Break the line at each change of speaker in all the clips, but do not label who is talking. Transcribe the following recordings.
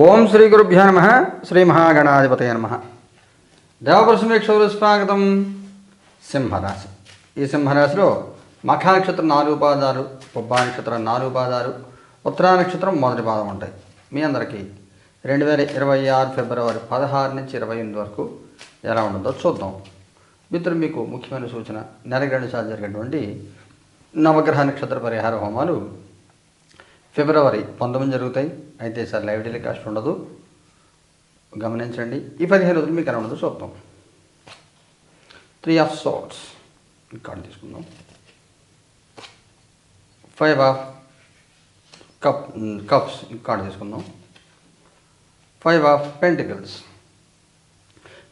ఓం శ్రీ గురుభ్యో నమ. శ్రీ మహాగణాధిపతయ నమ. దేవపురుషమేక్షలు స్వాగతం. సింహరాశి. ఈ సింహరాశిలో మఖా నక్షత్రం 4 పాదాలు, పుబ్బా నక్షత్రం 4 పాదాలు, ఉత్తరా నక్షత్రం మొదటి పాదం ఉంటాయి. మీ అందరికీ 2026 ఫిబ్రవరి 16 నుంచి 28 వరకు ఎలా ఉంటుందో చూద్దాం. మిత్రులు, మీకు ముఖ్యమైన సూచన, నెలకు 2 సార్లు జరిగేటువంటి నవగ్రహ నక్షత్ర పరిహార హోమాలు ఫిబ్రవరి 19 జరుగుతాయి. అయితే సార్ లైవ్ టెలికాస్ట్ ఉండదు, గమనించండి. ఈ 15 రోజులు మీకు ఎలా ఉండదు చూద్దాం. 3 ఆఫ్ సోర్ట్స్ కార్డు తీసుకుందాం. 5 ఆఫ్ కప్స్ కార్డు తీసుకుందాం. 5 ఆఫ్ పెంటికల్స్.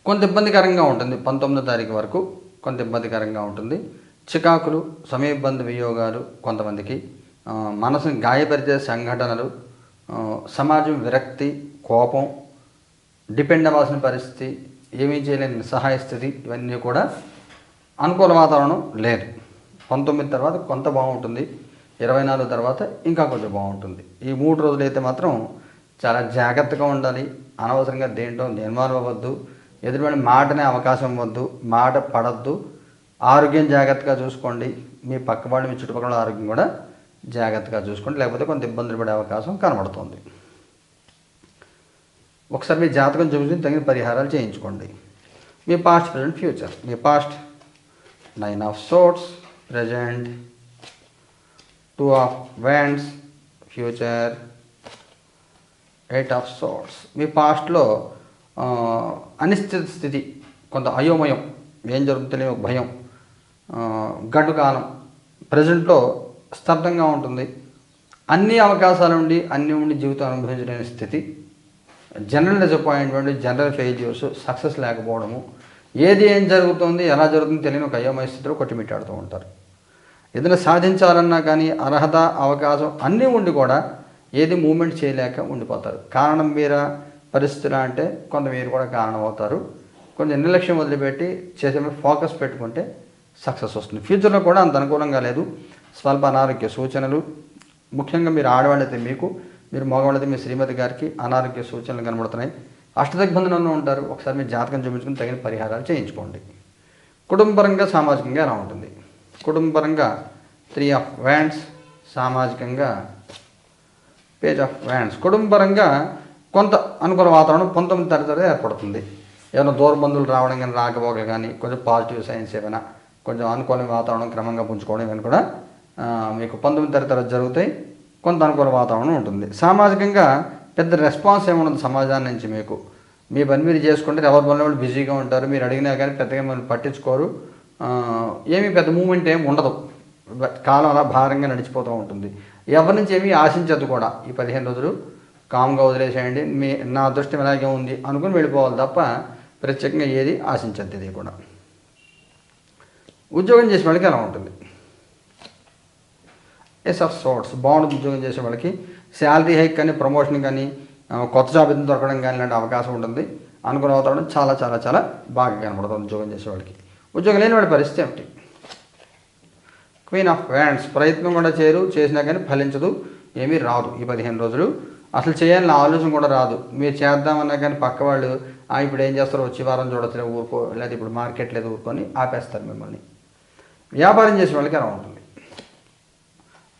కొంత ఇబ్బందికరంగా ఉంటుంది. 19వ తారీఖు వరకు కొంత ఇబ్బందికరంగా ఉంటుంది. చికాకులు, సమయబంధ వియోగాలు, కొంతమందికి మనసుని గాయపరిచే సంఘటనలు, సమాజం విరక్తి, కోపం, డిపెండ్ అవ్వాల్సిన పరిస్థితి, ఏమీ చేయలేని నిస్సహాయ స్థితి, ఇవన్నీ కూడా అనుకూల వాతావరణం లేదు. 19 తర్వాత కొంత బాగుంటుంది. 24 తర్వాత ఇంకా కొంచెం బాగుంటుంది. ఈ 3 రోజులు అయితే మాత్రం చాలా జాగ్రత్తగా ఉండాలి. అనవసరంగా దేంట్లో నిర్మాణం అవ్వద్దు. ఎదురుపడి మాటనే అవకాశం ఇవ్వద్దు. మాట పడద్దు. ఆరోగ్యం జాగ్రత్తగా చూసుకోండి. మీ పక్క వాళ్ళు, మీ చుట్టుపక్కల ఆరోగ్యం కూడా జాగ్రత్తగా చూసుకోండి. లేకపోతే కొంత ఇబ్బందులు పడే అవకాశం కనబడుతుంది. ఒకసారి మీ జాతకం చూపించి తగిన పరిహారాలు చేయించుకోండి. మీ పాస్ట్, ప్రజెంట్, ఫ్యూచర్. మీ past 9 of swords, present 2 of wands, future 8 of swords. మీ పాస్ట్లో అనిశ్చిత స్థితి, కొంత అయోమయం, ఏం జరుగుతుందో ఒక భయం, గడ్డు కాలం. ప్రజెంట్లో స్తబ్దంగా ఉంటుంది. అన్ని అవకాశాలు ఉండి అన్నీ ఉండి జీవితం అనుభవించలేని స్థితి, general disappointment, general failures, success లేకపోవడము, ఏం జరుగుతుంది, ఎలా జరుగుతుందో తెలియని ఒక అయోమయ స్థితిలో కొట్టిమిట్టాడుతూ ఉంటారు. ఏదైనా సాధించాలన్నా కానీ అర్హత, అవకాశం అన్నీ ఉండి కూడా ఏది మూమెంట్ చేయలేక ఉండిపోతారు. కారణం మీరా, పరిస్థితులు అంటే కొంత మీరు కూడా కారణం అవుతారు. కొంచెం నిర్లక్ష్యం వదిలిపెట్టి చేసే ఫోకస్ పెట్టుకుంటే సక్సెస్ వస్తుంది. ఫ్యూచర్లో కూడా అంత అనుకూలంగా లేదు. స్వల్ప అనారోగ్య సూచనలు, ముఖ్యంగా మీరు ఆడవాళ్ళైతే మీకు, మీరు మగవాళ్ళైతే మీ శ్రీమతి గారికి అనారోగ్య సూచనలు కనబడుతున్నాయి. అష్టదిగ్బంధనంలో ఉంటారు. ఒకసారి మీ జాతకం చూపించుకుని తగిన పరిహారాలు చేయించుకోండి. కుటుంబపరంగా, సామాజికంగా ఎలా ఉంటుంది? కుటుంబపరంగా 3 ఆఫ్ వ్యాండ్స్, సామాజికంగా పేజ్ ఆఫ్ వ్యాండ్స్. కుటుంబపరంగా కొంత అనుకూల వాతావరణం 19 తరగతి ఏర్పడుతుంది. ఏమైనా దూర బంధువులు రావడం కానీ, రాకపోక కానీ, కొంచెం పాజిటివ్ సైన్స్ ఏమైనా కొంచెం అనుకూల వాతావరణం క్రమంగా పుంజుకోవడం ఇవన్నీ కూడా మీకు 19 తరగతి జరుగుతాయి. కొంత అనుకూల వాతావరణం ఉంటుంది. సామాజికంగా పెద్ద రెస్పాన్స్ ఏముండదు సమాజాన్ని నుంచి. మీకు మీ పని మీరు చేసుకుంటే ఎవరి పనులు వాళ్ళు బిజీగా ఉంటారు. మీరు అడిగినా కానీ పెద్దగా మిమ్మల్ని పట్టించుకోరు. ఏమీ పెద్ద మూమెంట్ ఏమి ఉండదు. కాలం అలా భారంగా నడిచిపోతూ ఉంటుంది. ఎవరి నుంచి ఏమీ ఆశించద్దు కూడా. ఈ 15 రోజులు కామ్గా వదిలేసేయండి. నా అదృష్టం ఇలాగే ఉంది అనుకుని వెళ్ళిపోవాలి తప్ప ప్రత్యేకంగా ఏది ఆశించద్దు. ఇది కూడా ఉద్యోగం చేసే వాళ్ళకి ఎలా ఉంటుంది? Yes of sorts. బాగుంటుంది. ఉద్యోగం చేసే వాళ్ళకి శాలరీ హైక్ కానీ, ప్రమోషన్ కానీ, కొత్త జాబ్ ఎందుకు దొరకడం కానీ ఇలాంటి అవకాశం ఉంటుంది. అనుకున్న వాతావరణం చాలా చాలా చాలా బాగా కనబడుతుంది ఉద్యోగం చేసే వాళ్ళకి. ఉద్యోగం లేని వాడి పరిస్థితి ఏమిటి? Queen of wands. ప్రయత్నం కూడా చేయరు, చేసినా కానీ ఫలించదు, ఏమీ రాదు. ఈ 15 రోజులు అసలు చేయాలని ఆలోచన కూడా రాదు. మీరు చేద్దామన్నా కానీ పక్క వాళ్ళు ఇప్పుడు ఏం చేస్తారో వచ్చి వారం చూడట్లేదు ఊరుకో, లేదా ఇప్పుడు మార్కెట్ లేదు ఊరుకొని ఆపేస్తారు మిమ్మల్ని. వ్యాపారం చేసే వాళ్ళకి ఎలా ఉంటుంది?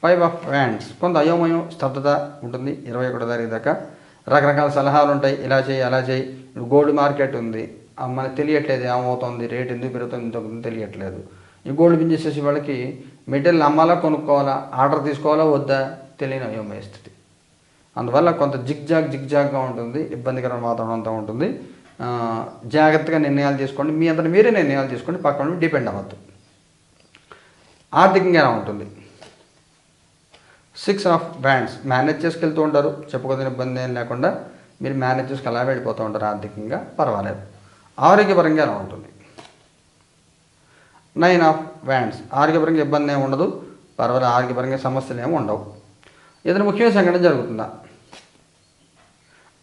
5 ఆఫ్ వ్యాండ్స్. కొంత అయోమయం, స్తబ్దత ఉంటుంది. 21వ తారీఖు దాకా రకరకాల సలహాలు ఉంటాయి. ఇలా చేయి, అలా చేయి. ఇప్పుడు గోల్డ్ మార్కెట్ ఉంది, మనకు తెలియట్లేదు ఏమవుతుంది, రేట్ ఎందుకు పెరుగుతుంది, ఇంత తెలియట్లేదు. ఈ గోల్డ్ బిజినెస్ చేసే వాళ్ళకి మెటీరియల్ అమ్మాలా, కొనుక్కోవాలా, ఆర్డర్ తీసుకోవాలా వద్దా తెలియని అయోమయ స్థితి. అందువల్ల కొంత జిగ్జాగ్గా ఉంటుంది. ఇబ్బందికరమైన వాతావరణం అంతా ఉంటుంది. జాగ్రత్తగా నిర్ణయాలు తీసుకోండి. మీ అంతా మీరే నిర్ణయాలు తీసుకోండి. పక్కన డిపెండ్ అవ్వద్దు. ఆర్థికంగా ఎలా ఉంటుంది? 6 ఆఫ్ వ్యాండ్స్. మేనేజ్ చేసుకెళ్తూ ఉంటారు. చెప్పుకోదగిన ఇబ్బంది ఏం లేకుండా మీరు మేనేజ్ చేసుకు అలా వెళ్ళిపోతూ ఉంటారు. ఆర్థికంగా పర్వాలేదు. ఆరోగ్యపరంగా ఎలా ఉంటుంది? 9 ఆఫ్ వ్యాండ్స్. ఆరోగ్యపరంగా ఇబ్బంది ఏమి ఉండదు, పర్వాలేదు. ఆరోగ్యపరంగా సమస్యలు ఏమి ఉండవు. ఏదైనా ముఖ్యమైన సంఘటన జరుగుతుందా?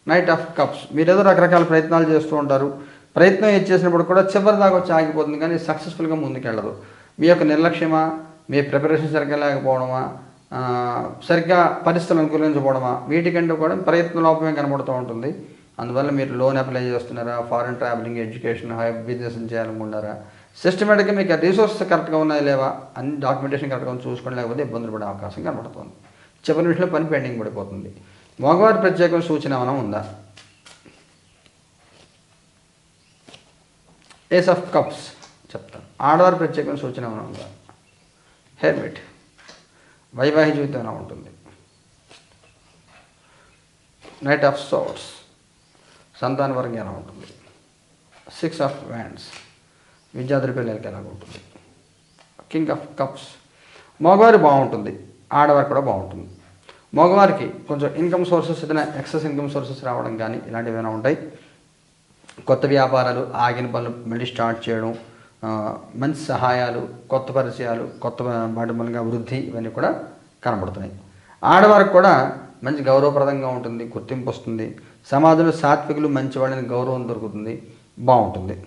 Knight of cups. మీరు ఏదో రకరకాల ప్రయత్నాలు చేస్తూ ఉంటారు. ప్రయత్నం ఏది చేసినప్పుడు కూడా చివరి దాకా వచ్చి ఆగిపోతుంది, కానీ సక్సెస్ఫుల్గా ముందుకెళ్ళదు. మీ యొక్క నిర్లక్ష్యమా, మీ ప్రిపరేషన్ సరిగ్గా లేకపోవడమా, సరిగ్గా పరిస్థితులు అనుకూలించకపోవడమా, వీటికంటే కూడా ప్రయత్న లోపమే కనబడుతూ ఉంటుంది. అందువల్ల మీరు లోన్ అప్లై చేస్తున్నారా, foreign travelling, education, high business చేయాలనుకుంటారా, సిస్టమేటిక్గా మీకు రిసోర్సెస్ కరెక్ట్గా ఉన్నాయా లేవా, అన్ని డాక్యుమెంటేషన్ కరెక్ట్గా చూసుకోండి, లేకపోతే ఇబ్బందులు పడే అవకాశం కనబడుతుంది. చివరి నిమిషంలో పని పెండింగ్ పడిపోతుంది. మగవారి ప్రత్యేకమైన సూచన ఏమైనా ఉందా? ఏస్ ఆఫ్ కప్స్ చెప్తాను. ఆడవారి ప్రత్యేకమైన సూచన ఏమైనా ఉందా? హెర్మిట్, వైవాహిక జీవితం ఎలా ఉంటుంది? నైట్ ఆఫ్ సోర్స్, సంతాన వర్గం ఎలా ఉంటుంది? 6 ఆఫ్ వ్యాండ్స్, విద్యార్థుల పిల్లలకి ఎలా ఉంటుంది? కింగ్ ఆఫ్ కప్స్, మగవారి బాగుంటుంది, ఆడవారికి కూడా బాగుంటుంది. మగవారికి కొంచెం ఇన్కమ్ సోర్సెస్ ఏదైనా ఎక్సెస్ ఇన్కమ్ సోర్సెస్ రావడం కానీ ఇలాంటివి ఏమైనా ఉంటాయి. కొత్త వ్యాపారాలు, ఆగిన పనులు మళ్ళీ స్టార్ట్ చేయడం, మంచి సహాయాలు, కొత్త పరిచయాలు, కొత్త వాటి మూలంగా వృద్ధి, ఇవన్నీ కూడా కనబడుతున్నాయి. ఆడవారికి కూడా మంచి గౌరవప్రదంగా ఉంటుంది, గుర్తింపు వస్తుంది, సమాజంలో సాత్వికులు మంచి వాళ్ళని గౌరవం దొరుకుతుంది, బాగుంటుంది.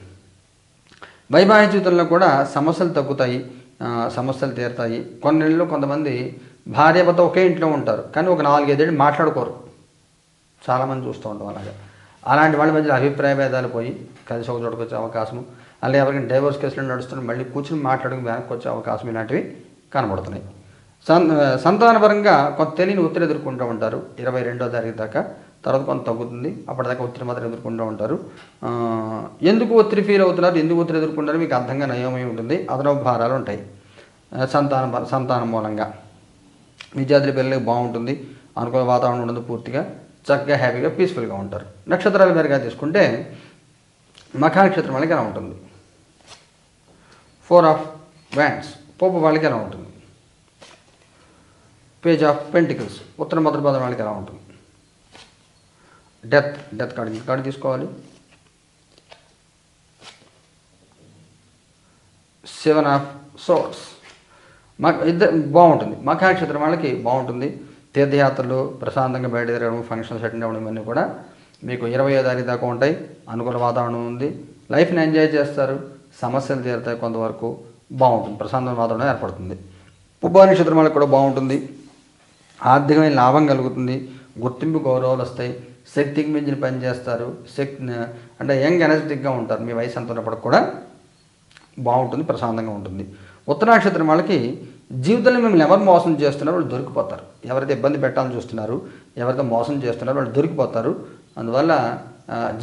వైవాహిక జీవితంలో కూడా సమస్యలు తగ్గుతాయి, సమస్యలు తీరుతాయి. కొన్నిళ్ళు కొంతమంది భార్యభర్త ఒకే ఇంట్లో ఉంటారు, కానీ ఒక 4-5 ఏళ్ళు మాట్లాడుకోరు. చాలామంది చూస్తూ ఉంటాం అలాగా. అలాంటి వాళ్ళ మధ్యలో అభిప్రాయ భేదాలు పోయి కలిసి ఒక చోటుకు వచ్చే అవకాశము, అలాగే ఎవరికైనా డైవోర్స్ కేసులు నడుస్తున్న మళ్ళీ కూర్చుని మాట్లాడుకుని వెనక్కి వచ్చే అవకాశం, ఇలాంటివి కనబడుతున్నాయి. సంతానపరంగా కొంత తెలియని ఒత్తిడి ఎదుర్కొంటూ ఉంటారు 22వ తారీఖు దాకా. తర్వాత కొంత తగ్గుతుంది, అప్పటిదాకా ఒత్తిడి మాత్రం ఎదుర్కొంటూ ఉంటారు. ఎందుకు ఒత్తిడి ఫీల్ అవుతున్నారు, ఎందుకు ఒత్తిడి ఎదుర్కొంటారు మీకు అర్థంగా నయమై ఉంటుంది. అదనపు భారాలు ఉంటాయి సంతానం మూలంగా. విద్యార్థుల పిల్లలకి బాగుంటుంది, అనుకూల వాతావరణం ఉంటుంది, పూర్తిగా చక్కగా హ్యాపీగా పీస్ఫుల్గా ఉంటారు. నక్షత్రాల మేరగా తీసుకుంటే మఖా నక్షత్రం వాళ్ళకి ఎలా ఉంటుంది? 4 ఆఫ్ వ్యాండ్స్, పోపు వాళ్ళకి ఎలా ఉంటుంది? పేజ్ ఆఫ్ పెంటికల్స్, ఉత్తర భద్రపాదం వాళ్ళకి ఎలా ఉంటుంది? డెత్ కార్డు తీసుకోవాలి. 7 ఆఫ్ సోర్స్, ఇద్దరు బాగుంటుంది. మఖా నక్షత్రం వాళ్ళకి బాగుంటుంది. తీర్థయాత్రలు, ప్రశాంతంగా బయట తిరగడం, ఫంక్షన్స్ అటెండ్ అవ్వడం, ఇవన్నీ కూడా మీకు 20వ తారీఖు దాకా ఉంటాయి. అనుకూల వాతావరణం ఉంది, లైఫ్ని ఎంజాయ్ చేస్తారు, సమస్యలు తీరుతాయి, కొంతవరకు బాగుంటుంది, ప్రశాంతమైన వాతావరణం ఏర్పడుతుంది. పుబ్బా నక్షత్రం వాళ్ళకి కూడా బాగుంటుంది. ఆర్థికమైన లాభం కలుగుతుంది, గుర్తింపు గౌరవాలు వస్తాయి, శక్తికి మించిన పని చేస్తారు, అంటే యంగ్ ఎనర్జెటిక్గా ఉంటారు. మీ వయసు అంత ఉన్నప్పటికి కూడా బాగుంటుంది, ప్రశాంతంగా ఉంటుంది. ఉత్తర నక్షత్రం వాళ్ళకి జీవితంలో మిమ్మల్ని ఎవరు మోసం చేస్తున్నారో వాళ్ళు దొరికిపోతారు. ఎవరైతే ఇబ్బంది పెట్టాలని చూస్తున్నారో, ఎవరైతే మోసం చేస్తున్నారో వాళ్ళు దొరికిపోతారు. అందువల్ల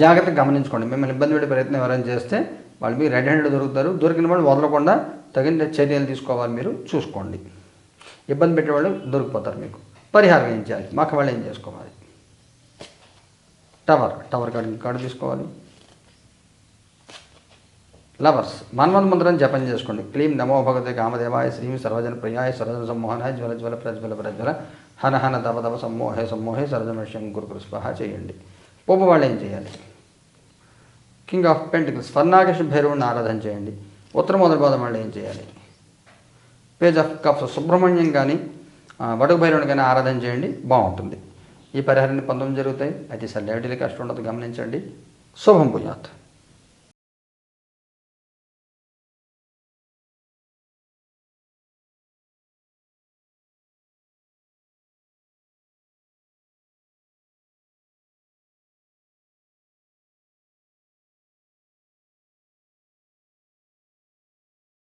జాగ్రత్తగా గమనించుకోండి. మిమ్మల్ని ఇబ్బంది పెట్టే ప్రయత్నం ఎవరైనా చేస్తే వాళ్ళు మీకు రెడ్ హ్యాండెడ్ దొరుకుతారు. దొరికిన వాళ్ళు వదలకుండా తగిన చర్యలు తీసుకోవాలి, మీరు చూసుకోండి. ఇబ్బంది పెట్టేవాళ్ళు దొరికిపోతారు. మీకు పరిహారం ఏం చేయాలి? మాకు వాళ్ళు ఏం చేసుకోవాలి? టవర్ కార్డు తీసుకోవాలి. లవర్స్, మన్మథ మంత్రం జపం చేసుకోండి. క్లీం నమో భగవతే కామదేవాయ శ్రీం సర్వజన ప్రియాయ సర్వజన సమ్మోహనాయ జ్వల జ్వల ప్రజ్వల ప్రజ్వల హన హన తవ తవ సమ్మోహే సమ్మోహే సర్వజనశ్యం గురు స్పహ చేయండి. పోపు వాళ్ళు ఏం చేయాలి? కింగ్ ఆఫ్ పెంటికల్స్, స్వర్ణాకర్ష భైరవుని ఆరాధన చేయండి. ఉత్తర మొదటి వాళ్ళు ఏం చేయాలి? పేజ్ ఆఫ్ కప్స్, సుబ్రహ్మణ్యం కానీ వడుగు భైరవుని కానీ ఆరాధన చేయండి, బాగుంటుంది. ఈ పరిహారాన్ని 19 జరుగుతాయి. అయితే సర్లేవిటీలు కష్టం ఉండదు, గమనించండి. శుభం భూయాత్.